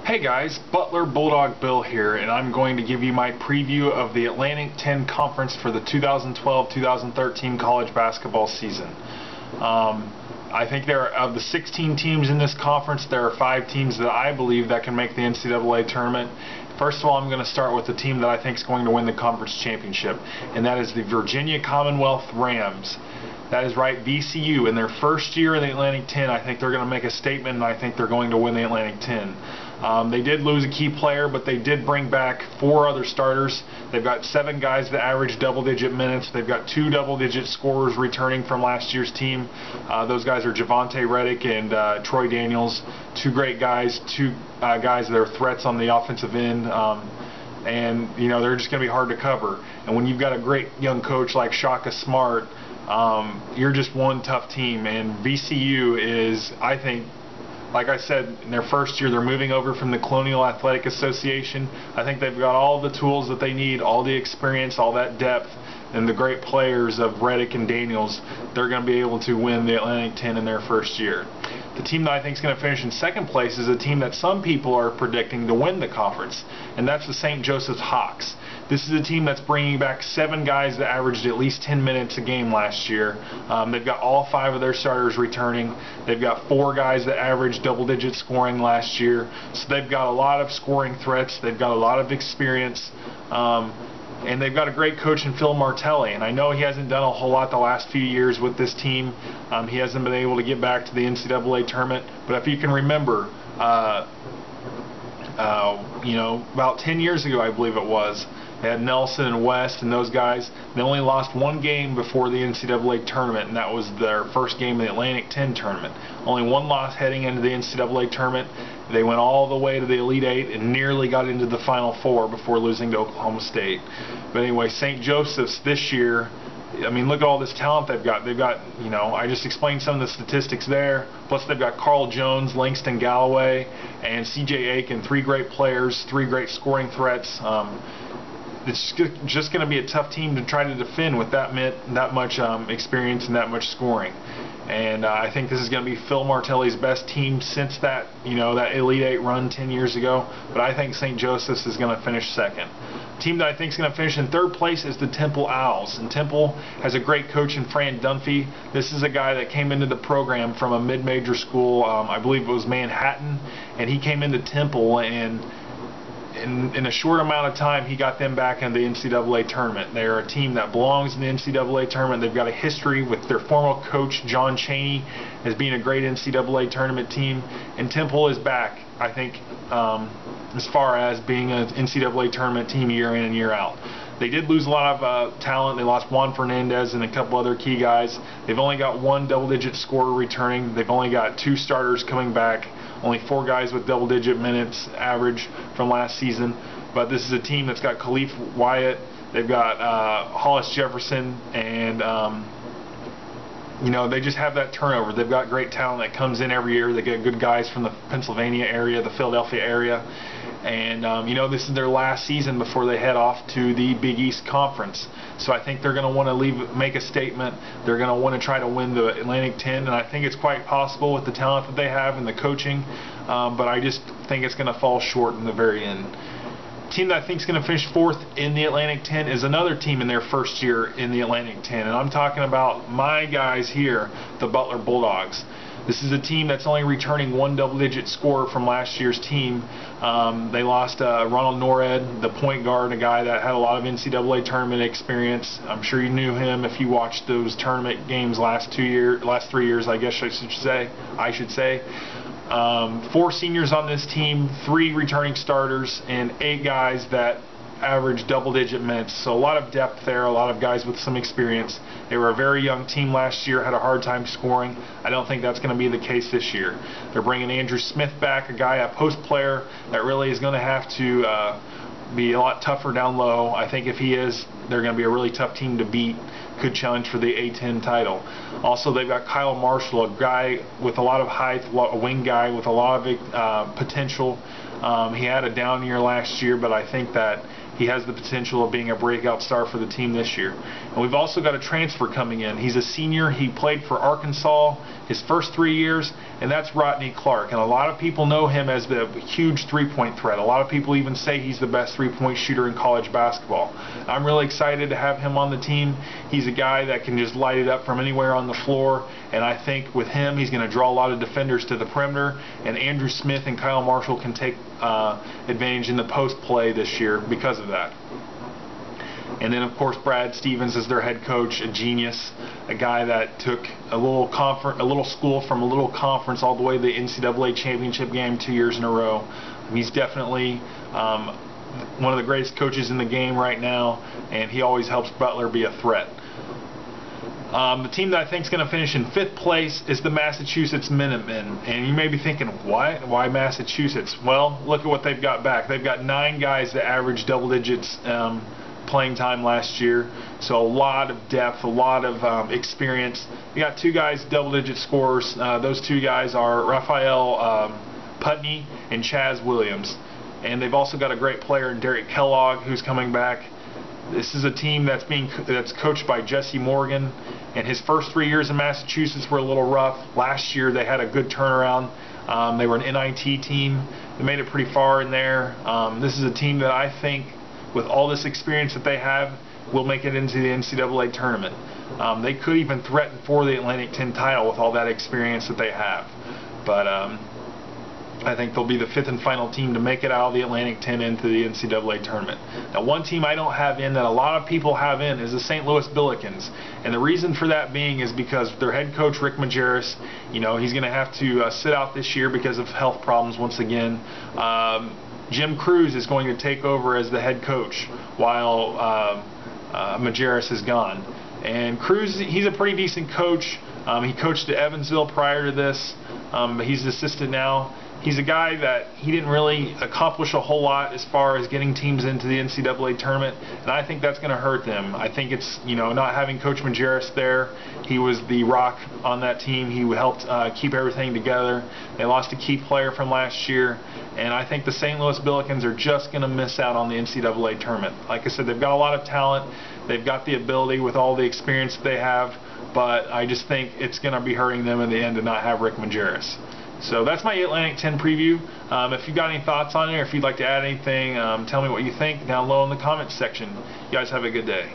Hey guys, Butler Bulldog Bill here, and I'm going to give you my preview of the Atlantic 10 Conference for the 2012-2013 college basketball season. I think of the 16 teams in this conference, there are 5 teams that I believe that can make the NCAA tournament. First of all, I'm going to start with the team that I think is going to win the conference championship, and that is the Virginia Commonwealth Rams. That is right, VCU. In their first year in the Atlantic 10, I think they're going to make a statement, and I think they're going to win the Atlantic 10. They did lose a key player, but they did bring back 4 other starters. They've got 7 guys that average double-digit minutes. They've got 2 double-digit scorers returning from last year's team. Those guys are Javonte Reddick and Troy Daniels. 2 great guys, 2 guys that are threats on the offensive end. And, you know, they're just going to be hard to cover. And when you've got a great young coach like Shaka Smart, you're just one tough team. And VCU is, I think, like I said, in their first year, they're moving over from the Colonial Athletic Association. I think they've got all the tools that they need, all the experience, all that depth, and the great players of Reddick and Daniels. They're going to be able to win the Atlantic 10 in their first year. The team that I think is going to finish in second place is a team that some people are predicting to win the conference, and that's the St. Joseph's Hawks. This is a team that's bringing back 7 guys that averaged at least 10 minutes a game last year. They've got all 5 of their starters returning. They've got 4 guys that averaged double-digit scoring last year. So they've got a lot of scoring threats. They've got a lot of experience. And they've got a great coach in Phil Martelli. And I know he hasn't done a whole lot the last few years with this team. He hasn't been able to get back to the NCAA tournament. But if you can remember, you know, about 10 years ago, I believe it was, they had Nelson and West and those guys. They only lost 1 game before the NCAA tournament, and that was their first game in the Atlantic 10 tournament. Only 1 loss heading into the NCAA tournament. They went all the way to the Elite 8 and nearly got into the Final 4 before losing to Oklahoma State. But anyway, St. Joseph's this year, I mean, look at all this talent they've got. They've got, you know, I just explained some of the statistics there. Plus, they've got Carl Jones, Langston Galloway, and C.J. Aiken, 3 great players, 3 great scoring threats. It's just going to be a tough team to try to defend with that much experience and that much scoring. And I think this is going to be Phil Martelli's best team since that, you know, that Elite 8 run 10 years ago. But I think St. Joseph's is going to finish second. The team that I think is going to finish in third place is the Temple Owls. And Temple has a great coach in Fran Dunphy. This is a guy that came into the program from a mid-major school, I believe it was Manhattan, and he came into Temple, and in a short amount of time, he got them back in the NCAA tournament. They're a team that belongs in the NCAA tournament. They've got a history with their former coach, John Chaney, as being a great NCAA tournament team. And Temple is back, I think, as far as being an NCAA tournament team year in and year out. They did lose a lot of talent. They lost Juan Fernandez and a couple other key guys. They've only got 1 double-digit scorer returning. They've only got 2 starters coming back. Only 4 guys with double-digit minutes average from last season. But this is a team that's got Khalif Wyatt. They've got Hollis Jefferson, and you know, they just have that turnover. They've got great talent that comes in every year. They get good guys from the Pennsylvania area, the Philadelphia area. And, you know, this is their last season before they head off to the Big East Conference. So I think they're going to want to make a statement. They're going to want to try to win the Atlantic 10, and I think it's quite possible with the talent that they have and the coaching. But I just think it's going to fall short in the very end. The team that I think is going to finish 4th in the Atlantic 10 is another team in their first year in the Atlantic 10. And I'm talking about my guys here, the Butler Bulldogs. This is a team that's only returning 1 double-digit scorer from last year's team. They lost Ronald Norred, the point guard, a guy that had a lot of NCAA tournament experience. I'm sure you knew him if you watched those tournament games last 3 years, I guess I should say. 4 seniors on this team, 3 returning starters, and 8 guys that average double-digit minutes. So a lot of depth there, a lot of guys with some experience. They were a very young team last year, had a hard time scoring. I don't think that's going to be the case this year. They're bringing Andrew Smith back, a post player that really is going to have to be a lot tougher down low. I think if he is, they're going to be a really tough team to beat. Could challenge for the A10 title. Also, they've got Kyle Marshall, a guy with a lot of height, a wing guy with a lot of potential. He had a down year last year, but I think that he has the potential of being a breakout star for the team this year. And we've also got a transfer coming in. He's a senior. He played for Arkansas his first 3 years, and that's Rodney Clark. And a lot of people know him as the huge three-point threat. A lot of people even say he's the best three-point shooter in college basketball. I'm really excited to have him on the team. He's a guy that can just light it up from anywhere on the floor, and I think with him he's going to draw a lot of defenders to the perimeter, and Andrew Smith and Kyle Marshall can take advantage in the post play this year because of that. And then, of course, Brad Stevens is their head coach, a genius, a guy that took a little school from a little conference all the way to the NCAA championship game 2 years in a row. He's definitely one of the greatest coaches in the game right now, and he always helps Butler be a threat. The team that I think is going to finish in 5th place is the Massachusetts Minutemen. And you may be thinking, what? Why Massachusetts? Well, look at what they've got back. They've got 9 guys that averaged double digits playing time last year. So a lot of depth, a lot of experience. You got 2 guys double-digit scorers. Those 2 guys are Raphael Putney and Chaz Williams. And they've also got a great player in Derek Kellogg who's coming back. This is a team that's coached by Jesse Morgan, and his first 3 years in Massachusetts were a little rough. Last year they had a good turnaround. They were an NIT team. They made it pretty far in there. This is a team that I think, with all this experience that they have, will make it into the NCAA tournament. They could even threaten for the Atlantic 10 title with all that experience that they have. But I think they'll be the 5th and final team to make it out of the Atlantic 10 into the NCAA tournament. Now, one team I don't have in that a lot of people have in is the St. Louis Billikens. And the reason for that being is because their head coach, Rick Majerus, he's going to have to sit out this year because of health problems once again. Jim Cruz is going to take over as the head coach while Majerus is gone. And Cruz, he's a pretty decent coach. He coached at Evansville prior to this, but he's the assistant now. He's a guy that he didn't really accomplish a whole lot as far as getting teams into the NCAA tournament, and I think that's going to hurt them. I think it's, not having Coach Majerus there. He was the rock on that team. He helped keep everything together. They lost a key player from last year, and I think the St. Louis Billikens are just going to miss out on the NCAA tournament. Like I said, they've got a lot of talent. They've got the ability with all the experience that they have, but I just think it's going to be hurting them in the end to not have Rick Majerus. So that's my Atlantic 10 preview. If you've got any thoughts on it, or if you'd like to add anything, tell me what you think down low in the comments section. You guys have a good day.